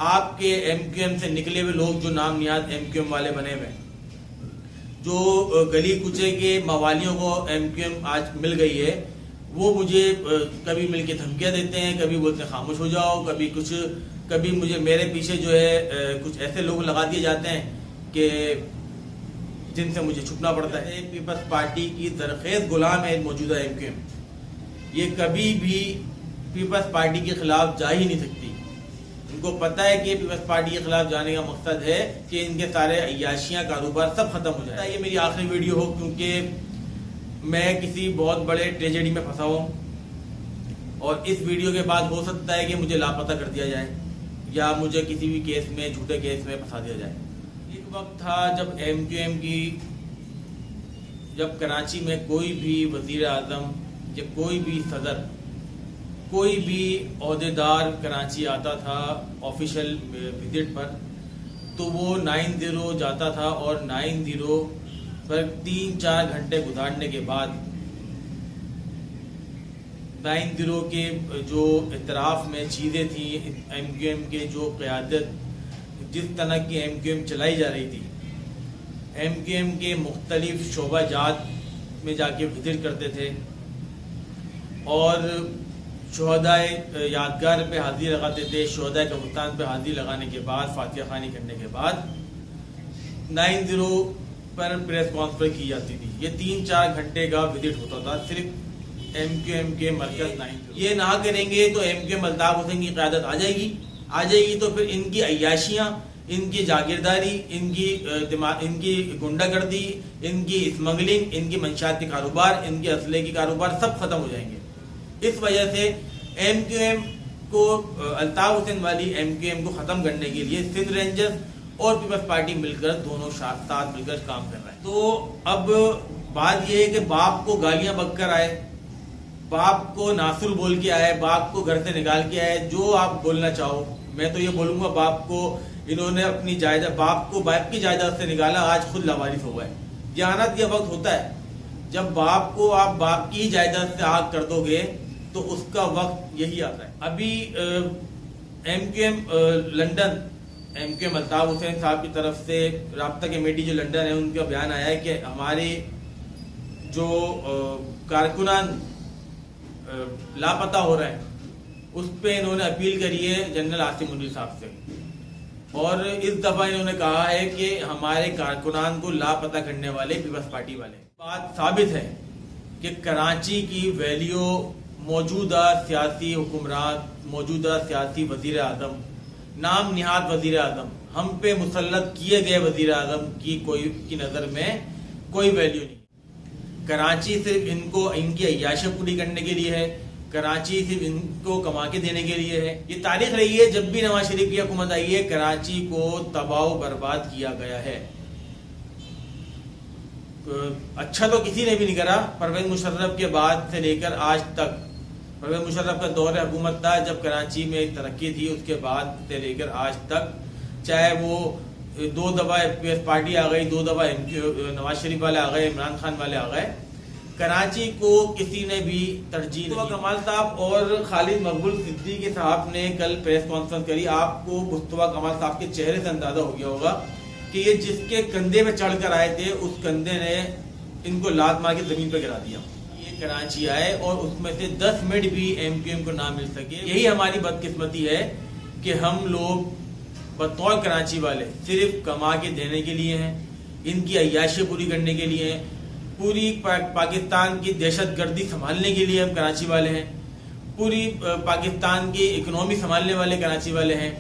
آپ کے M Q M سے نکلے ہوئے لوگ جو نام نہاد ایم کیو ایم والے بنے ہوئے جو گلی کوچے کے موالیوں کو ایم کیو ایم آج مل گئی ہے، وہ مجھے کبھی مل کے دھمکیاں دیتے ہیں، کبھی بولتے ہیں خاموش ہو جاؤ، کبھی مجھے میرے پیچھے جو ہے کچھ ایسے لوگ لگا دیے جاتے ہیں کہ جن سے مجھے چھپنا پڑتا ہے۔ پیپلز پارٹی کی زرخیز غلام ہے موجودہ ایم کیو ایم، یہ کبھی بھی پیپلز پارٹی کے خلاف جا ہی نہیں سکتی۔ ان کو پتہ ہے کہ پیپلز پارٹی کے خلاف جانے کا مقصد ہے کہ ان کے سارے عیاشیاں کاروبار سب ختم ہو جائے۔ یہ میری آخری ویڈیو ہو کیونکہ میں کسی بہت بڑے ٹریجڈی میں پھنسا ہوں اور اس ویڈیو کے بعد ہو سکتا ہے کہ مجھے لاپتہ کر دیا جائے یا مجھے کسی بھی کیس میں جھوٹے کیس میں پھنسا دیا جائے۔ ایک وقت تھا جب ایم کیو ایم کی جب کراچی میں کوئی بھی وزیر اعظم یا کوئی بھی صدر، کوئی بھی عہدیدار کراچی آتا تھا آفیشیل وزٹ پر تو وہ 90 جاتا تھا اور 90 پر 3-4 گھنٹے گزارنے کے بعد 90 کے جو اطراف میں چیزیں تھیں ایم کیو ایم کے جو قیادت جس طرح کی ایم کیو ایم چلائی جا رہی تھی، ایم کیو ایم کے مختلف شعبہ جات میں جا کے وزٹ کرتے تھے اور شہدائے یادگار پہ حاضری لگاتے تھے۔ شہدائے قبرستان پہ حاضری لگانے کے بعد فاتحہ خوانی کرنے کے بعد 90 پر پریس کانفرنس کی جاتی تھی۔ یہ 3-4 گھنٹے کا وزٹ ہوتا تھا صرف ایم کیو ایم کے مرکز 90۔ یہ نہ کریں گے تو ایم کیو ایم الطاف حسین کی قیادت آ جائے گی تو پھر ان کی عیاشیاں، ان کی جاگیرداری، ان کی گنڈا گردی، ان کی اسمگلنگ، ان کی منشیات کے کاروبار، ان کے اسلحے کے کاروبار سب ختم ہو جائیں گے۔ اس وجہ سے ایم کیو ایم کو الطاف حسین والی ایم کیو ایم کو ختم کرنے کے لیے سندھ رینجرز اور پیپلز پارٹی مل کر دونوں ساتھ مل کر کام کر رہے ہیں۔ تو اب بات یہ ہے کہ باپ کو گالیاں بک کر آئے، باپ کو ناصر بول کے آئے، باپ کو گھر سے نکال کے آئے، جو آپ بولنا چاہو۔ میں تو یہ بولوں گا باپ کو انہوں نے اپنی جائیداد، باپ کو باپ کی جائیداد سے نکالا، آج خود لاوارث ہو گئے۔ جہانت یہ وقت ہوتا ہے جب باپ کو آپ باپ کی جائیداد سے آگ کر دو گے تو اس کا وقت یہی آتا ہے۔ ابھی M Q M London, M Q M Altaf Hussain sahab کی طرف سے رابطہ کمیٹی جو لنڈن ہے ان کا بیان آیا ہے کہ ہمارے جو کارکنان لاپتہ ہو رہے ہیں اس پہ انہوں نے اپیل کری ہے جنرل عاصم منیر صاحب سے، اور اس دفعہ انہوں نے کہا ہے کہ ہمارے کارکنان کو لاپتہ کرنے والے پیپلز پارٹی والے۔ بات ثابت ہے کہ کراچی کی ویلیو موجودہ سیاسی حکمران، موجودہ سیاسی وزیر اعظم، نام نہاد وزیر اعظم، ہم پہ مسلط کیے گئے وزیر اعظم کی نظر میں کوئی ویلیو نہیں۔ کراچی صرف ان کو ان کی عیاشیں پوری کرنے کے لیے ہے، کراچی صرف ان کو کما کے دینے کے لیے ہے۔ یہ تاریخ رہی ہے جب بھی نواز شریف کی حکومت آئی ہے کراچی کو تباہ و برباد کیا گیا ہے۔ اچھا تو کسی نے بھی نہیں کرا، پرویز مشرف کے بعد سے لے کر آج تک۔ پرویز مشرف کا دور حکومت تھا جب کراچی میں ترقی تھی، اس کے بعد سے لے کر آج تک، چاہے وہ 2 دفعہ پیپلز پارٹی آ گئی، 2 دفعہ نواز شریف والے آ گئے، عمران خان والے آ گئے، کراچی کو کسی نے بھی ترجیح نہیں۔ کمال صاحب اور خالد مقبول صدیقی صاحب نے کل پریس کانفرنس کری۔ آپ کو مصطفیٰ کمال صاحب کے چہرے سے اندازہ ہو گیا ہوگا کہ یہ جس کے کندھے پہ چڑھ کر آئے تھے اس کندھے نے ان کو لات مار کے زمین پہ گرا دیا۔ یہ کراچی آئے اور اس میں سے 10 منٹ بھی ایم کیو ایم کو نہ مل سکے۔ یہی ہماری بدقسمتی ہے کہ ہم لوگ بطور کراچی والے صرف کما کے دینے کے لیے ہیں، ان کی عیاشی پوری کرنے کے لیے ہیں، پوری پاکستان کی دہشت گردی سنبھالنے کے لیے ہم کراچی والے ہیں، پوری پاکستان کی اکنامی سنبھالنے والے کراچی والے ہیں،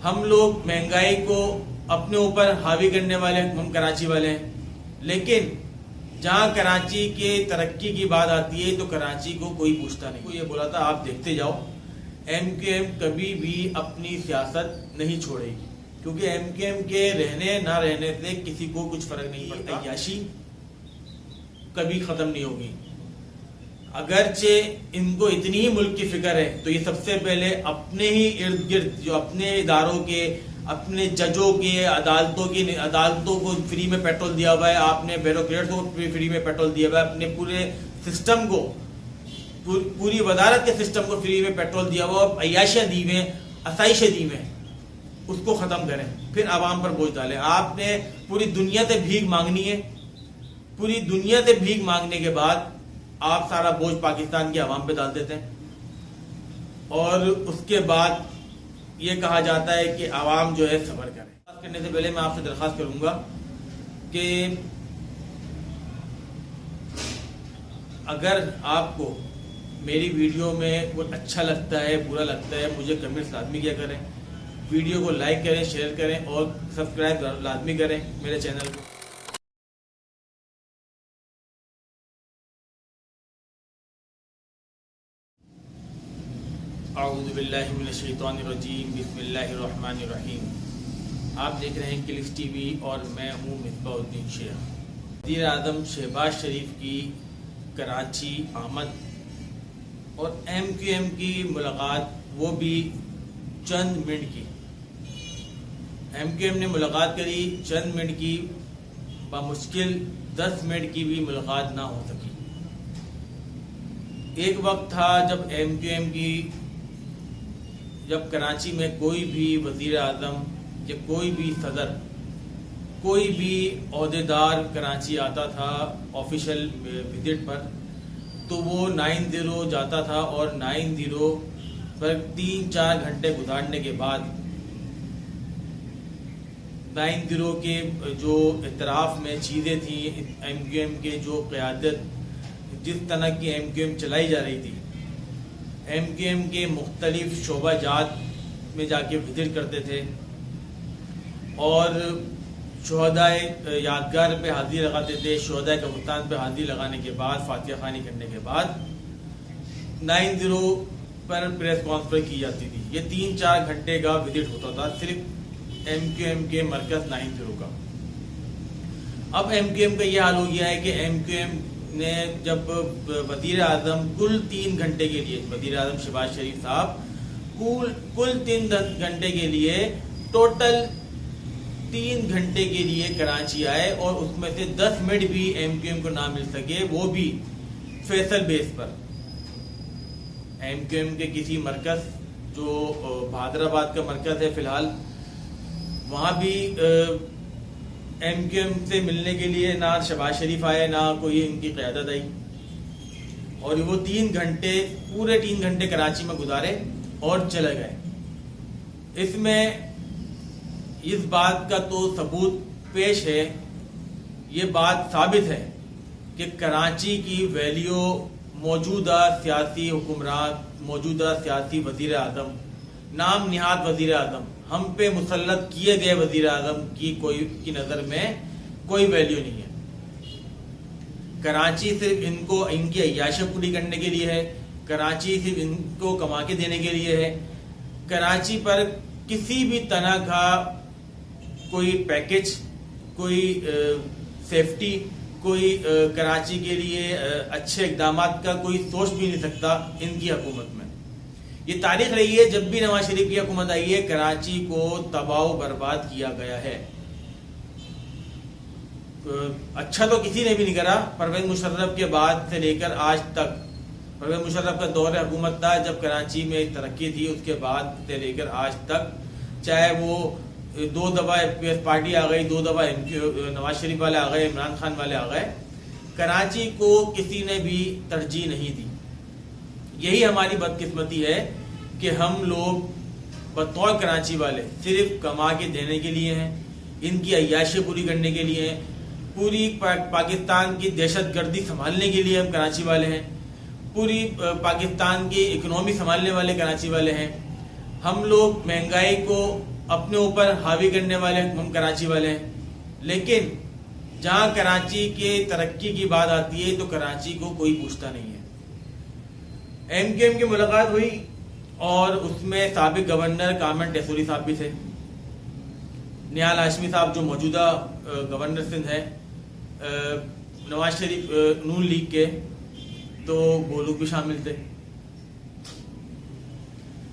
ہم لوگ مہنگائی کو اپنے اوپر حاوی کرنے والے ہم کراچی والے ہیں۔ لیکن جہاں کراچی کے ترقی کی بات آتی ہے تو کراچی کو کوئی پوچھتا نہیں۔ یہ بولا تھا آپ دیکھتے جاؤ، ایم کیو ایم کبھی بھی اپنی سیاست نہیں چھوڑے گی، کیونکہ ایم کیو ایم کے رہنے نہ رہنے سے کسی کو کچھ فرق نہیں پڑتا۔ عیاشی کبھی ختم نہیں ہوگی۔ اگرچہ ان کو اتنی ہی ملک کی فکر ہے تو یہ سب سے پہلے اپنے ہی ارد گرد جو اپنے اداروں کے، اپنے ججوں کے، عدالتوں کو فری میں پیٹرول دیا ہوا ہے، آپ نے بیوروکریٹس کو فری میں پیٹرول دیا ہوا ہے، اپنے پورے سسٹم کو، پوری وزارت کے سسٹم کو فری میں پیٹرول دیا ہوا ہے، عیاشیاں دی ہوئے ہیں، آسائشیں دی ہوئے ہیں۔ اس کو ختم کریں، پھر عوام پر بوجھ ڈالیں. آپ نے پوری دنیا سے بھیک مانگنی ہے، پوری دنیا سے بھیک مانگنے کے بعد آپ سارا بوجھ پاکستان کی عوام پہ ڈال دیتے ہیں، اور اس کے بعد یہ کہا جاتا ہے کہ عوام جو ہے صبر کرے. بات کرنے سے پہلے میں آپ سے درخواست کروں گا کہ اگر آپ کو میری ویڈیو میں کچھ اچھا لگتا ہے، برا لگتا ہے، مجھے کمنٹس لازمی کیا کریں، ویڈیو کو لائک کریں، شیئر کریں اور سبسکرائب لازمی کریں میرے چینل کو. اعوذ باللہ من الشیطان الرجیم، بسم اللہ الرحمن الرحیم. آپ دیکھ رہے ہیں کلکس ٹی وی اور میں ہوں مصباح الدین شیخ. وزیر اعظم شہباز شریف کی کراچی آمد اور ایم کیو ایم کی ملاقات، وہ بھی چند منٹ کی. ایم کیو ایم نے ملاقات کری چند منٹ کی، بمشکل 10 منٹ کی بھی ملاقات نہ ہو سکی. ایک وقت تھا جب ایم کیو ایم کی، جب کراچی میں کوئی بھی وزیر اعظم یا کوئی بھی صدر، کوئی بھی عہدیدار کراچی آتا تھا آفیشیل وزٹ پر، تو وہ 90 جاتا تھا اور 90 پر 3-4 گھنٹے گزارنے کے بعد 90 کے جو اطراف میں چیزیں تھیں، ایم کیو ایم کے جو قیادت، جس طرح کی ایم کیو ایم چلائی جا رہی تھی، ایم کیو ایم کے مختلف شعبہ جات میں جا کے وزٹ کرتے تھے اور شہدائے یادگار پہ حاضری لگاتے تھے. شہدائے قبرستان پہ حاضری لگانے کے بعد، فاتحہ خوانی کرنے کے بعد 90 پر پریس کانفرنس کی جاتی تھی. یہ 3-4 گھنٹے کا وزٹ ہوتا تھا صرف ایم کیو ایم کے مرکز 90 کا. اب ایم کیو ایم کا یہ حال ہو گیا ہے کہ ایم کیو ایم نے جب وزیر اعظم کل 3 گھنٹے کے لیے، وزیر اعظم شہباز شریف صاحب کل 3 گھنٹے کے لیے، ٹوٹل 3 گھنٹے کے لیے کراچی آئے اور اس میں سے 10 منٹ بھی ایم کیو ایم کو نہ مل سکے، وہ بھی فیصل بیس پر. ایم کیو ایم کے کسی مرکز، جو بہادر آباد کا مرکز ہے فی الحال، وہاں بھی ایم کیو ایم سے ملنے کے لیے نہ شہباز شریف آئے، نہ کوئی ان کی قیادت آئی، اور وہ 3 گھنٹے، پورے 3 گھنٹے کراچی میں گزارے اور چلے گئے. اس میں اس بات کا تو ثبوت پیش ہے، یہ بات ثابت ہے کہ کراچی کی ویلیو موجودہ سیاسی حکمران، موجودہ سیاسی وزیر اعظم، نام نہاد وزیر اعظم، ہم پہ مسلط کیے گئے وزیر اعظم کی نظر میں کوئی ویلیو نہیں ہے. کراچی صرف ان کو ان کی عیاشیں پوری کرنے کے لیے ہے، کراچی صرف ان کو کما کے دینے کے لیے ہے. کراچی پر کسی بھی طرح کا کوئی پیکج، کوئی سیفٹی، کوئی کراچی کے لیے اچھے اقدامات کا کوئی سوچ بھی نہیں سکتا ان کی حکومت میں. یہ تاریخ رہی ہے، جب بھی نواز شریف کی حکومت آئی ہے کراچی کو تباہ و برباد کیا گیا ہے. اچھا تو کسی نے بھی نہیں کرا. پرویز مشرف کے بعد سے لے کر آج تک، پرویز مشرف کا دور حکومت تھا جب کراچی میں ترقی تھی، اس کے بعد سے لے کر آج تک، چاہے وہ 2 دفعہ پی ایس پارٹی آ گئی، 2 دفعہ نواز شریف والے آ گئے، عمران خان والے آ گئے، کراچی کو کسی نے بھی ترجیح نہیں دی. یہی ہماری بدقسمتی ہے کہ ہم لوگ بطور کراچی والے صرف کما کے دینے کے لیے ہیں، ان کی عیاشیں پوری کرنے کے لیے ہیں، پوری پاکستان کی دہشت گردی سنبھالنے کے لیے ہم کراچی والے ہیں، پوری پاکستان کی اکنامی سنبھالنے والے کراچی والے ہیں. ہم لوگ مہنگائی کو اپنے اوپر حاوی کرنے والے ہم کراچی والے ہیں. لیکن جہاں کراچی کے ترقی کی بات آتی ہے تو کراچی کو کوئی پوچھتا نہیں ہے. ایم کیو ایم کی ملاقات ہوئی اور اس میں سابق گورنر کامران ٹیسوری صاحب بھی تھے، نیال ہاشمی صاحب جو موجودہ گورنر سندھ ہے، نواز شریف نون لیگ کے، تو وہ لوگ بھی شامل تھے.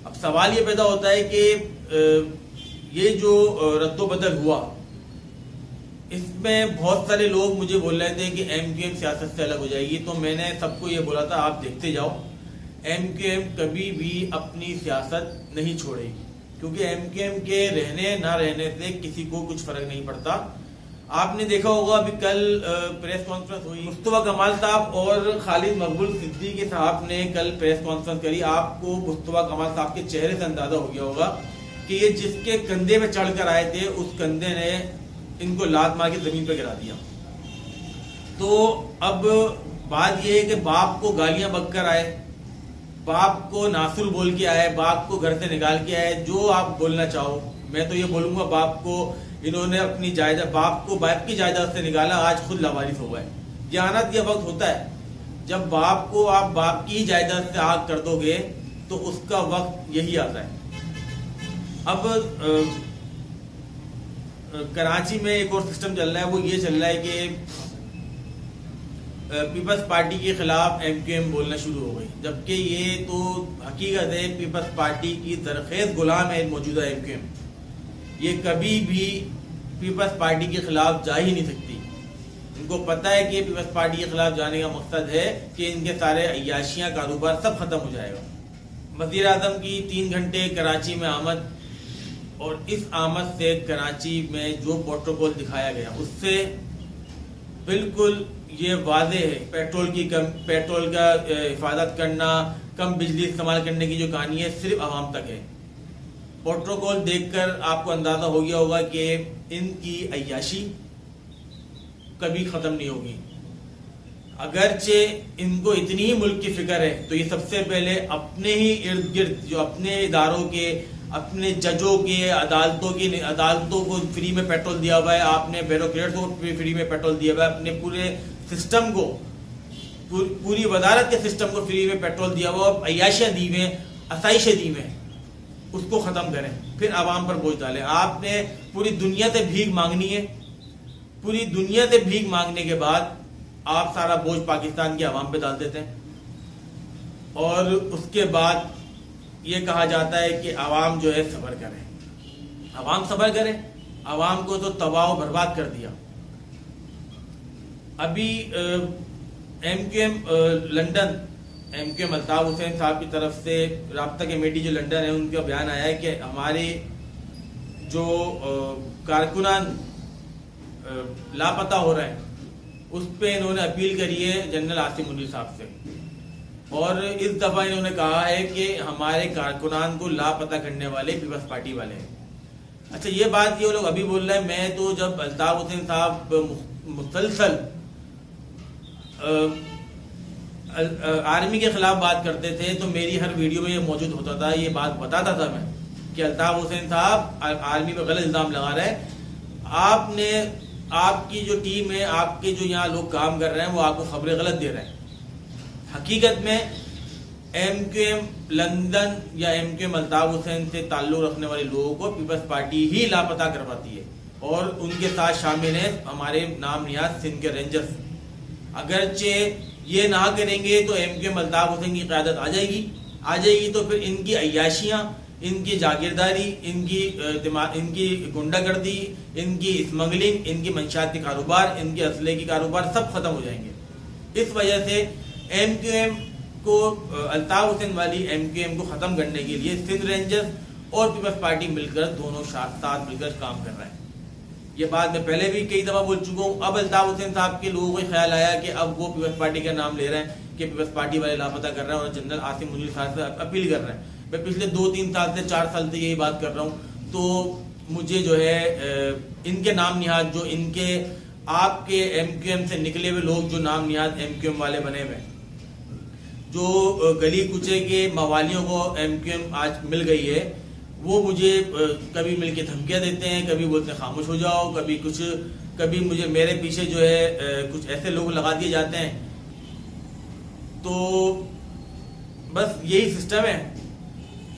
اب سوال یہ پیدا ہوتا ہے کہ یہ جو رد و بدل ہوا، اس میں بہت سارے لوگ مجھے بول رہے تھے کہ ایم کیو ایم سیاست سے الگ ہو جائے گی. تو میں نے سب کو یہ بولا تھا آپ دیکھتے جاؤ، ایم کیو ایم کبھی بھی اپنی سیاست نہیں چھوڑے گی. کیونکہ MQM کے رہنے نہ رہنے سے کسی کو کچھ فرق نہیں پڑتا. آپ نے دیکھا ہوگا ابھی کل پریس کانفرنس ہوئی, مصطفیٰ کمال صاحب اور خالد مقبول صدیقی صاحب نے کل پریس کانفرنس کری. آپ کو مصطفیٰ کمال صاحب کے چہرے سے اندازہ ہو گیا ہوگا کہ یہ جس کے کندھے پہ چڑھ کر آئے تھے اس کندھے نے ان کو لات مار کے زمین پہ گرا دیا. تو اب بات یہ ہے کہ باپ کو گالیاں بک کر آئے, باپ کو ناسل بول کے آئے, باپ کو گھر سے نکال کے آئے, جو آپ بولنا چاہو. میں تو یہ بولوں گا باپ کو انہوں نے اپنی جائیداد, باپ کو باپ کی جائیداد سے نکالا, آج خود لاوارث ہو گئے. جہانت یہ وقت ہوتا ہے جب باپ کو آپ باپ کی جائیداد سے آگ کر دو گے تو اس کا وقت یہی آتا ہے. اب کراچی میں ایک اور سسٹم چل رہا ہے, وہ یہ چل رہا ہے کہ پیپلز پارٹی کے خلاف MQM بولنا شروع ہو گئی, جبکہ یہ تو حقیقت ہے پیپلز پارٹی کی زرخیز غلام ہے موجودہ MQM. یہ کبھی بھی پیپلز پارٹی کے خلاف جا ہی نہیں سکتی. ان کو پتہ ہے کہ پیپلز پارٹی کے خلاف جانے کا مقصد ہے کہ ان کے سارے عیاشیاں کاروبار سب ختم ہو جائے گا. وزیر اعظم کی 3 گھنٹے کراچی میں آمد, اور اس آمد سے کراچی میں جو پروٹوکول دکھایا گیا اس سے بالکل یہ واضح ہے پیٹرول کا حفاظت کرنا, کم بجلی استعمال کرنے کی جو کہانی ہے صرف عوام تک ہے. پروٹوکول دیکھ کر آپ کو اندازہ ہو گیا ہوگا کہ ان کی عیاشی کبھی ختم نہیں ہوگی. اگرچہ ان کو اتنی ہی ملک کی فکر ہے تو یہ سب سے پہلے اپنے ہی ارد گرد جو اپنے اداروں کے, اپنے ججوں کے, عدالتوں کو فری میں پیٹرول دیا ہوا ہے, آپ نے بیوروکریٹس کو فری میں پیٹرول دیا ہوا ہے, اپنے پورے سسٹم کو, پوری وزارت کے سسٹم کو فری میں پیٹرول دیا ہوا, عیاشیاں دی ہوئے, آسائشیں دی ہوئے, اس کو ختم کریں, پھر عوام پر بوجھ ڈالیں. آپ نے پوری دنیا سے بھیک مانگنی ہے, پوری دنیا سے بھیک مانگنے کے بعد آپ سارا بوجھ پاکستان کے عوام پہ ڈال دیتے ہیں, اور اس کے بعد یہ کہا جاتا ہے کہ عوام جو ہے صبر کرے. عوام صبر کرے, عوام کو تو تباہ و برباد کر دیا. ابھی MQM London, MQM Altaf Hussain sahab کی طرف سے رابطہ کمیٹی جو لنڈن ہے ان کا بیان آیا ہے کہ ہمارے جو کارکنان لاپتہ ہو رہے ہیں اس پہ انہوں نے اپیل کری ہے جنرل عاصم منیر صاحب سے, اور اس دفعہ انہوں نے کہا ہے کہ ہمارے کارکنان کو لاپتہ کرنے والے پیپلز پارٹی والے ہیں. اچھا یہ بات یہ لوگ ابھی بول رہے ہیں, میں تو جب الطاف حسین صاحب مسلسل آرمی کے خلاف بات کرتے تھے تو میری ہر ویڈیو میں یہ موجود ہوتا تھا, یہ بات بتاتا تھا میں کہ الطاف حسین صاحب آرمی پہ غلط الزام لگا رہے ہیں. آپ نے, آپ کی جو ٹیم ہے, آپ کے جو یہاں لوگ کام کر رہے ہیں وہ آپ کو خبریں غلط دے رہے ہیں. حقیقت میں MQM لندن یا MQM الطاف حسین سے تعلق رکھنے والے لوگوں کو پیپلز پارٹی ہی لاپتہ کرواتی ہے, اور ان کے ساتھ شامل ہیں ہمارے نام نیاز سندھ کے رینجرز. اگرچہ یہ نہ کریں گے تو MQM الطاف حسین کی قیادت آ جائے گی تو پھر ان کی عیاشیاں, ان کی جاگیرداری, ان کی گنڈا گردی, ان کی اسمگلنگ, ان کی منشیات کے کاروبار, ان کے اسلحے کے کاروبار سب ختم ہو جائیں گے. اس وجہ سے MQM کو, الطاف حسین والی MQM کو ختم کرنے کے لیے سندھ رینجرز اور پیپلز پارٹی مل کر دونوں ساتھ مل کر کام کر رہے ہیں. یہ بات میں پہلے بھی کئی دفعہ بول چکا ہوں. اب الطاف حسین صاحب کے لوگوں کو خیال آیا کہ اب وہ پیپلز پارٹی کا نام لے رہے ہیں کہ پیپلز پارٹی والے لاپتہ کر رہے ہیں اور جنرل عاصم منیر صاحب سے اپیل کر رہے ہیں. میں پچھلے 2-3 سال سے 4 سال سے یہی بات کر رہا ہوں, تو مجھے جو ہے ان کے نام نہاد, جو ان کے آپ کے MQM سے نکلے ہوئے لوگ جو نام نہاد MQM والے بنے ہوئے, جو گلی کوچے کے موالیوں کو MQM آج مل گئی ہے, وہ مجھے کبھی مل کے دھمکیاں دیتے ہیں, کبھی بولتے ہیں خاموش ہو جاؤ, کبھی مجھے میرے پیچھے جو ہے کچھ ایسے لوگ لگا دیے جاتے ہیں. تو بس یہی سسٹم ہے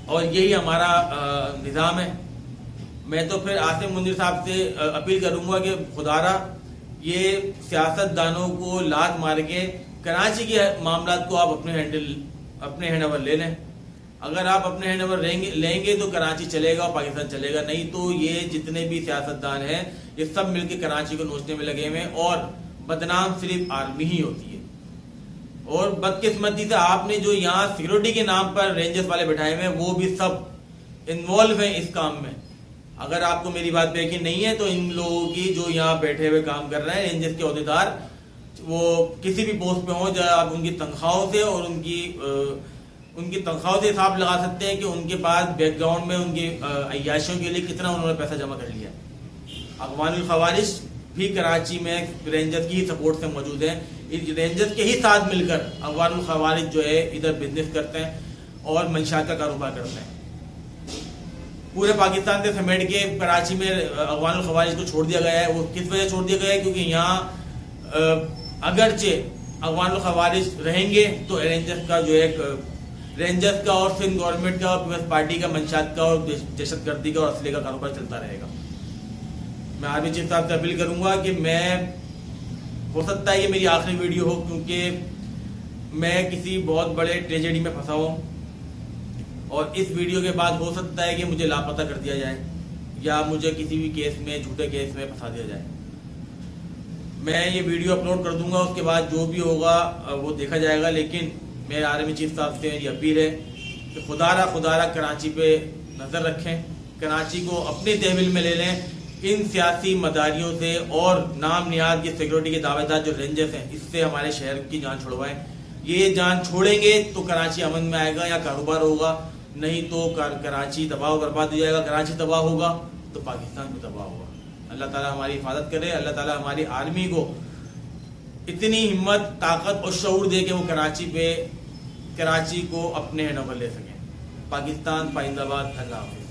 اور یہی ہمارا نظام ہے. میں تو پھر عاصم منیر صاحب سے اپیل کروں گا کہ خدارا یہ سیاست دانوں کو لات مار کے کراچی کے معاملات کو آپ اپنے ہینڈ اوور لے لیں. اگر آپ اپنے ہینڈ اوور لیں گے تو کراچی چلے گا اور پاکستان چلے گا, نہیں تو یہ جتنے بھی سیاستدان ہیں یہ سب مل کے کراچی کو نوچنے میں لگے ہوئے ہیں, اور بدنام صرف آرمی ہی ہوتی ہے. اور بدقسمتی سے آپ نے جو یہاں سیکورٹی کے نام پر رینجرز والے بٹھائے ہوئے ہیں وہ بھی سب انوالو ہیں اس کام میں. اگر آپ کو میری بات پہ یقین نہیں ہے تو ان لوگوں کی جو یہاں بیٹھے ہوئے کام کر رہے ہیں رینجرز کے عہدیدار، وہ کسی بھی پوسٹ پہ ہوں، جب آپ ان کی تنخواہوں سے اور ان کی تنخواہوں سے حساب لگا سکتے ہیں کہ ان کے پاس بیک گراؤنڈ میں ان کی عیاشیوں کے لیے کتنا انہوں نے پیسہ جمع کر لیا. اخوان الخوارج بھی کراچی میں رینجرز کی سپورٹ سے موجود ہیں. رینجرز کے ہی ساتھ مل کر اخوان الخوارج جو ہے ادھر بزنس کرتے ہیں اور منشیات کا کاروبار کرتے ہیں. پورے پاکستان سے سمیٹ کے کراچی میں اخوان الخوارج کو چھوڑ دیا گیا ہے. وہ کس وجہ چھوڑ دیا گیا ہے؟ کیونکہ یہاں اگرچہ اخوان الخوارج رہیں گے تو رینجرز کا جو ہے رینجرز کا اور سندھ گورنمنٹ کا اور پیپلز پارٹی کا منشیات کا اور دہشت گردی کا اور اسلحے کا کاروبار چلتا رہے گا. میں آرمی چیف صاحب سے اپیل کروں گا کہ ہو سکتا ہے یہ میری آخری ویڈیو ہو، کیونکہ میں کسی بہت بڑے ٹریجڈی میں پھنسا ہوں اور اس ویڈیو کے بعد ہو سکتا ہے کہ مجھے لاپتہ کر دیا جائے یا مجھے کسی بھی کیس میں جھوٹے کیس میں پھنسا دیا جائے. میں یہ ویڈیو اپلوڈ کر دوں گا، اس کے بعد جو بھی ہوگا وہ دیکھا جائے گا. لیکن میرے آرمی چیف صاحب سے میری اپیل ہے کہ خدا را کراچی پہ نظر رکھیں، کراچی کو اپنے تحویل میں لے لیں. ان سیاسی مداریوں سے اور نام نہاد کی سیکورٹی کے دعوے دار جو رینجرز ہیں، اس سے ہمارے شہر کی جان چھڑوائیں. یہ جان چھوڑیں گے تو کراچی امن میں آئے گا یا کاروبار ہوگا، نہیں تو کراچی تباہ و برباد ہو جائے گا. کراچی تباہ ہوگا تو پاکستان بھی تباہ ہوگا. اللہ تعالیٰ ہماری حفاظت کرے. اللہ تعالیٰ ہماری آرمی کو اتنی ہمت، طاقت اور شعور دے کہ وہ کراچی کو اپنے ہینڈ اوور لے سکیں. پاکستان پائندہ باد. اللہ حافظ.